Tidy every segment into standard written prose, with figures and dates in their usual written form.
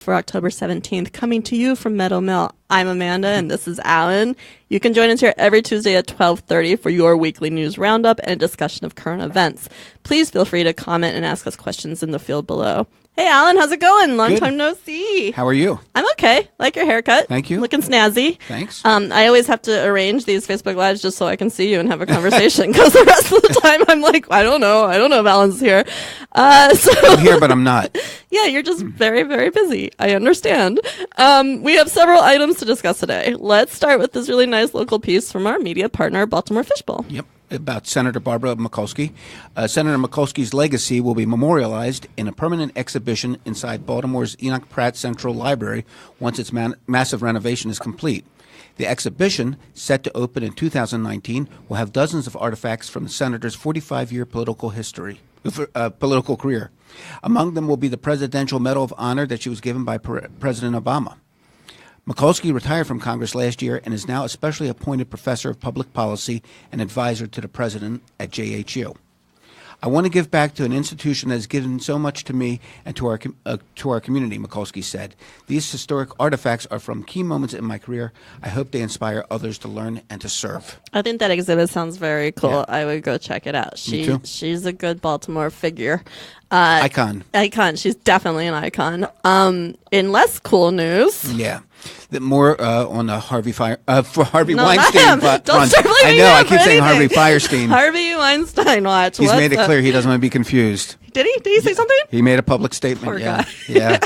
for October 17th, coming to you from Meadow Mill. I'm Amanda, and this is Alan. You can join us here every Tuesday at 12:30 for your weekly news roundup and a discussion of current events. Please feel free to comment and ask us questions in the field below. Hey, Alan, how's it going? Long time no see. How are you? I'm okay. Like your haircut. Thank you. Looking snazzy. Thanks. I always have to arrange these Facebook Lives just so I can see you and have a conversation, because the rest of the time I'm like, I don't know if Alan's here. I'm here, but I'm not. Yeah, you're just very, very busy. I understand. We have several items to discuss today. Let's start with this really nice local piece from our media partner, Baltimore Fishbowl. Yep. About Senator Barbara Mikulski. Senator Mikulski's legacy will be memorialized in a permanent exhibition inside Baltimore's Enoch Pratt Central Library once its massive renovation is complete. The exhibition, set to open in 2019, will have dozens of artifacts from the senator's 45-year political career. Among them will be the Presidential Medal of Honor that she was given by President Obama. Mikulski retired from Congress last year and is now a specially appointed professor of public policy and advisor to the president at JHU. I want to give back to an institution that has given so much to me and to our community, Mikulski said. These historic artifacts are from key moments in my career. I hope they inspire others to learn and to serve. I think that exhibit sounds very cool. Yeah. I would go check it out. Me too. She's a good Baltimore figure. Icon. She's definitely an icon. In less cool news. Yeah. More on the Harvey Weinstein. Don't start blaming I know. I keep saying anything. Harvey Firestein. Harvey Weinstein watch. He's made it clear he doesn't want to be confused. Did he? Did he say something? He made a public statement. Poor yeah. guy. Yeah.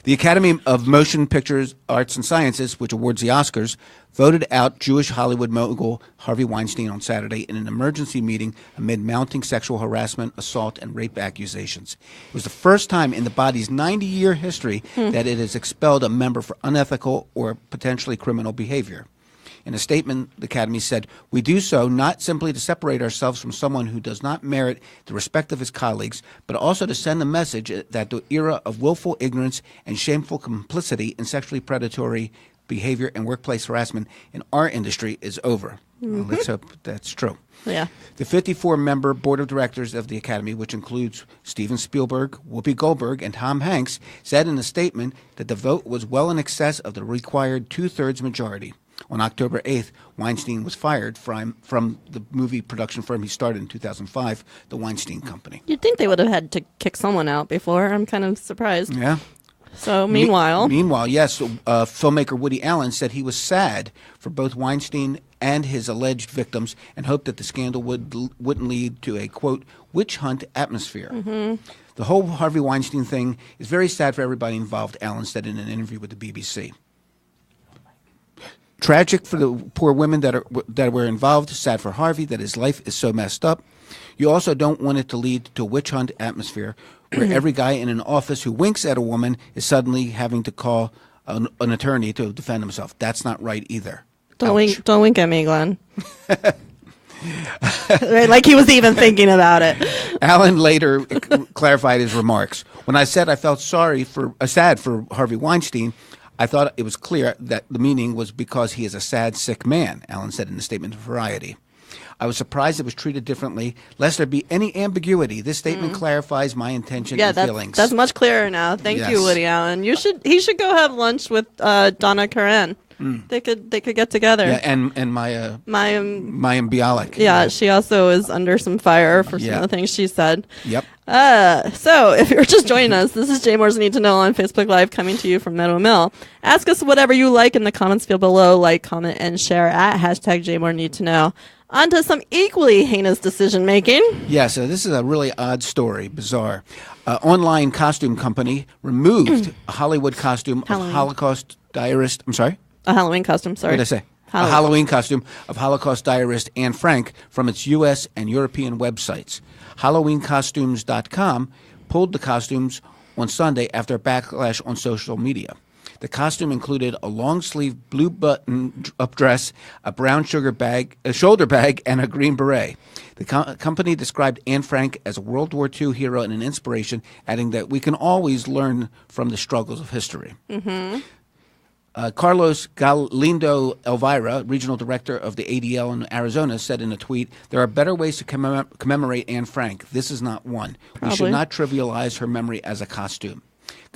The Academy of Motion Pictures, Arts, and Sciences, which awards the Oscars, voted out Jewish Hollywood mogul Harvey Weinstein on Saturday in an emergency meeting amid mounting sexual harassment, assault, and rape accusations. It was the first time in the body's 90-year history that it has expelled a member for unethical or potentially criminal behavior. In a statement, the Academy said, "We do so not simply to separate ourselves from someone who does not merit the respect of his colleagues, but also to send a message that the era of willful ignorance and shameful complicity in sexually predatory behavior and workplace harassment in our industry is over." Well, let's hope that's true. Yeah. The 54-member board of directors of the Academy, which includes Steven Spielberg, Whoopi Goldberg, and Tom Hanks, said in a statement that the vote was well in excess of the required two-thirds majority. On October 8th, Weinstein was fired from the movie production firm he started in 2005, the Weinstein Company. You'd think they would have had to kick someone out before. I'm kind of surprised. Yeah. So meanwhile, yes, filmmaker Woody Allen said he was sad for both Weinstein and his alleged victims and hoped that the scandal wouldn't lead to a, quote, witch hunt atmosphere. The whole Harvey Weinstein thing is very sad for everybody involved, Allen said in an interview with the BBC. Tragic for the poor women that were involved. Sad for Harvey that his life is so messed up. You also don't want it to lead to a witch hunt atmosphere where every guy in an office who winks at a woman is suddenly having to call an attorney to defend himself. That's not right either. Don't wink at me, Glenn. Like he was even thinking about it. Allen later clarified his remarks. When I said I felt sad for Harvey Weinstein, I thought it was clear that the meaning was because he is a sad, sick man, Allen said in a statement to Variety. I was surprised it was treated differently, lest there be any ambiguity. This statement clarifies my intention and feelings. That's much clearer now. Thank you, Woody Allen. He should go have lunch with Donna Karan. They could get together. Yeah, and Mayim Bialik. Yeah, she also is under some fire for some of the things she said. Yep. So if you're just joining us, this is Jay Moore's Need to Know on Facebook Live, coming to you from Meadow Mill. Ask us whatever you like in the comments field below. Like, comment, and share at hashtag Jay Moore Need to Know. On to some equally heinous decision making. Yeah, so this is a really odd story, bizarre. Online costume company removed a Hollywood costume of Holocaust diarist. I'm sorry? A Halloween costume, sorry. What did I say? A Halloween costume of Holocaust diarist Anne Frank from its U.S. and European websites. HalloweenCostumes.com pulled the costumes on Sunday after a backlash on social media. The costume included a long-sleeve blue button-up dress, a brown shoulder bag, and a green beret. The company described Anne Frank as a World War II hero and an inspiration, adding that we can always learn from the struggles of history. Carlos Galindo Elvira, regional director of the ADL in Arizona, said in a tweet, "There are better ways to commemorate Anne Frank. This is not one. We should not trivialize her memory as a costume."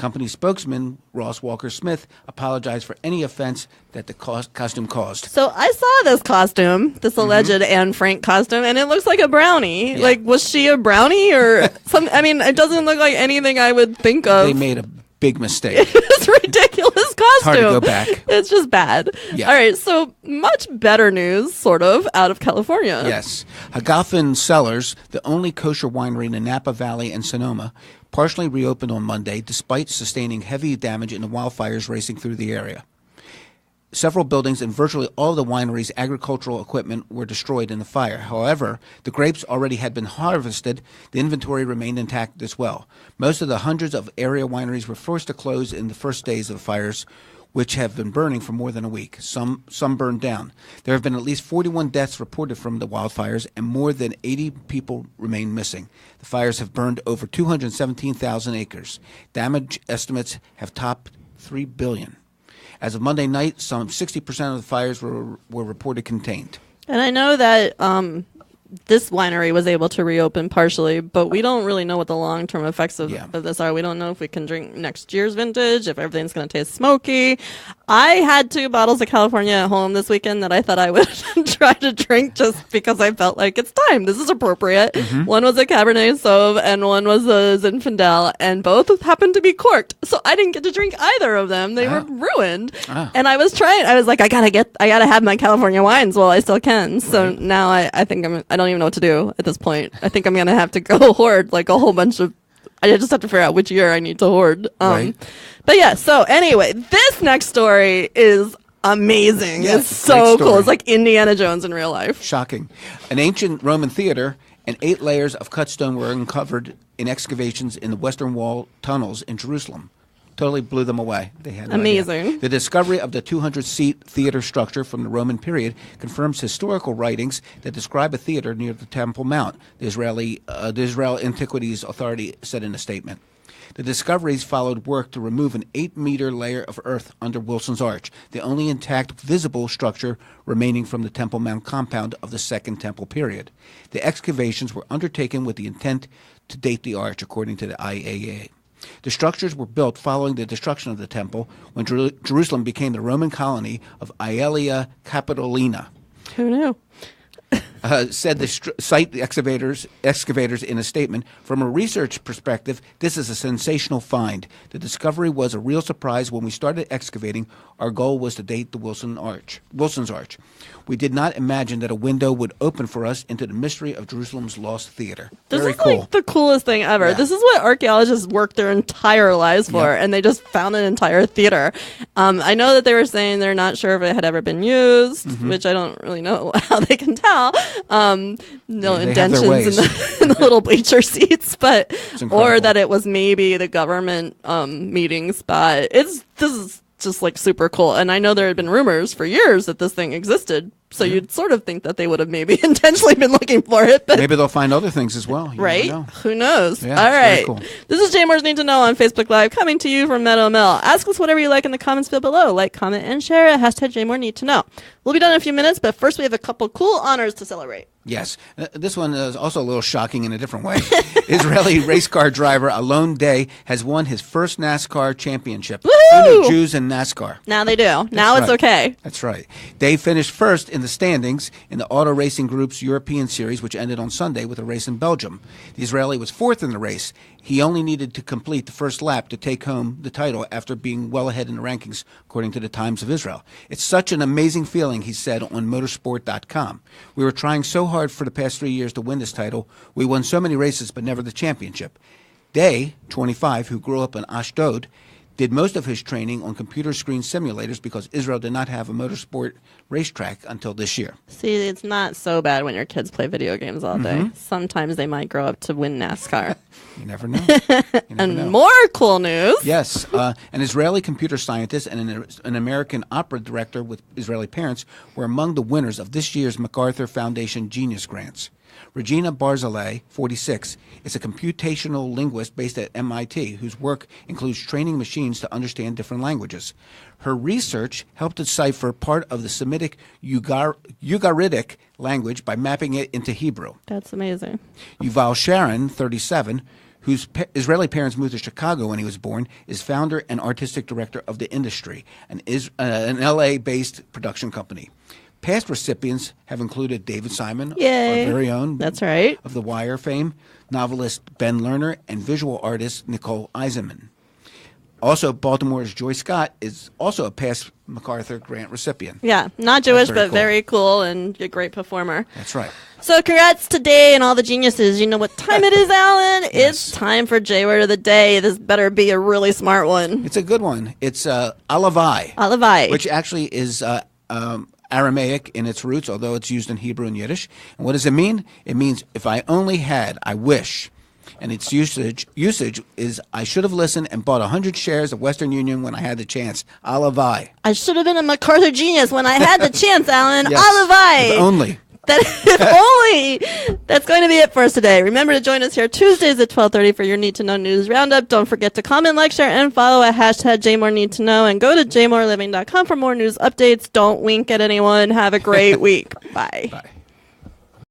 Company spokesman Ross Walker-Smith apologized for any offense that the costume caused. So I saw this costume, this alleged Anne Frank costume, and it looks like a brownie. Yeah. Like, was she a brownie or some? I mean, it doesn't look like anything I would think of. They made a big mistake. It's a ridiculous costume. It's hard to go back. It's just bad. Yeah. All right, so much better news, sort of, out of California. Yes. Hagafen Cellars, the only kosher winery in the Napa Valley and Sonoma, partially reopened on Monday despite sustaining heavy damage in the wildfires racing through the area. Several buildings and virtually all of the winery's agricultural equipment were destroyed in the fire. However, the grapes already had been harvested. The inventory remained intact as well. Most of the hundreds of area wineries were forced to close in the first days of the fires, which have been burning for more than a week. Some burned down. There have been at least 41 deaths reported from the wildfires, and more than 80 people remain missing. The fires have burned over 217,000 acres. Damage estimates have topped $3 billion. As of Monday night, some 60% of the fires were reported contained. And I know that this winery was able to reopen partially, but we don't really know what the long-term effects of this are. We don't know if we can drink next year's vintage, if everything's going to taste smoky. I had 2 bottles of California at home this weekend that I thought I would try to drink just because I felt like it's time. This is appropriate. One was a Cabernet Sauv and one was a Zinfandel, and both happened to be corked. So I didn't get to drink either of them. They were ruined. And I was trying. I was like, I gotta have my California wines while I still can. So now I think I don't even know what to do at this point. I think I'm gonna have to go hoard like a whole bunch of. I just have to figure out which year I need to hoard. Right. But yeah. So anyway, this next story is amazing. Yes, it's so great cool. story. It's like Indiana Jones in real life. Shocking. An ancient Roman theater and 8 layers of cut stone were uncovered in excavations in the Western Wall tunnels in Jerusalem. Totally blew them away. They had no Amazing. idea. The discovery of the 200-seat theater structure from the Roman period confirms historical writings that describe a theater near the Temple Mount, the Israel Antiquities Authority said in a statement. The discoveries followed work to remove an 8-meter layer of earth under Wilson's Arch, the only intact visible structure remaining from the Temple Mount compound of the Second Temple period. The excavations were undertaken with the intent to date the arch, according to the IAA. The structures were built following the destruction of the temple when Jerusalem became the Roman colony of Aelia Capitolina. Who knew? Said the site excavators in a statement. From a research perspective, this is a sensational find. The discovery was a real surprise. When we started excavating, our goal was to date the Wilson's Arch. We did not imagine that a window would open for us into the mystery of Jerusalem's lost theater. This Very is cool. like the coolest thing ever. Yeah. This is what archaeologists work their entire lives for, and they just found an entire theater. I know that they were saying they're not sure if it had ever been used, which I don't really know how they can tell. No They have their indentions ways. in the little bleacher seats, but incredible. or that it was maybe the government meeting spot. This is just like super cool. And I know there had been rumors for years that this thing existed. So you'd sort of think that they would have maybe intentionally been looking for it, but Maybe they'll find other things as well. You right? never know. Who knows? Yeah, All it's very right. cool. This is Jay Moore's Need to Know on Facebook Live, coming to you from Meadow Mill. Ask us whatever you like in the comments field below. Like, comment, and share at hashtag Jay Moore Need to Know. We'll be done in a few minutes, but first we have a couple cool honors to celebrate. Yes. This one is also a little shocking in a different way. Israeli race car driver Alon Day has won his first NASCAR championship. Woohoo! Who knew Jews in NASCAR? Now they do. Now it's right. okay. That's right. Day finished first in the standings in the Auto Racing Group's European Series, which ended on Sunday with a race in Belgium. The Israeli was fourth in the race. He only needed to complete the first lap to take home the title after being well ahead in the rankings, according to the Times of Israel. It's such an amazing feeling, he said on motorsport.com. We were trying so hard for the past 3 years to win this title. We won so many races, but never the championship. Day, 25, who grew up in Ashdod, did most of his training on computer screen simulators because Israel did not have a motorsport racetrack until this year. See, it's not so bad when your kids play video games all day. Sometimes they might grow up to win NASCAR. You never know. You never And know. more cool news. Yes, an Israeli computer scientist and an American opera director with Israeli parents were among the winners of this year's MacArthur Foundation Genius Grants. Regina Barzilay, 46, is a computational linguist based at MIT whose work includes training machines to understand different languages. Her research helped decipher part of the Semitic Ugaritic language by mapping it into Hebrew. That's amazing. Yuval Sharon, 37, whose Israeli parents moved to Chicago when he was born, is founder and artistic director of The Industry, an LA-based production company. Past recipients have included David Simon, Yay. our very own, That's right, of The Wire fame, novelist Ben Lerner, and visual artist Nicole Eisenman. Also, Baltimore's Joy Scott is also a past MacArthur Grant recipient. Yeah, not Jewish, very but cool. very cool and a great performer. That's right. So congrats today and all the geniuses. You know what time it is, Alan? Yes. It's time for J-Word of the Day. This better be a really smart one. It's a good one. It's alavai, Alavai. which actually is Aramaic in its roots, although it's used in Hebrew and Yiddish. And what does it mean? It means if I only had, I wish. And its usage is I should have listened and bought 100 shares of Western Union when I had the chance. Alavai. I should have been a MacArthur genius when I had the chance, Alan. Yes. Alavai. If only. If only. That's going to be it for us today. Remember to join us here Tuesdays at 12:30 for your Need to Know News Roundup. Don't forget to comment, like, share, and follow at hashtag JMoreNeedToKnow. And go to jmoreliving.com for more news updates. Don't wink at anyone. Have a great week. Bye. Bye.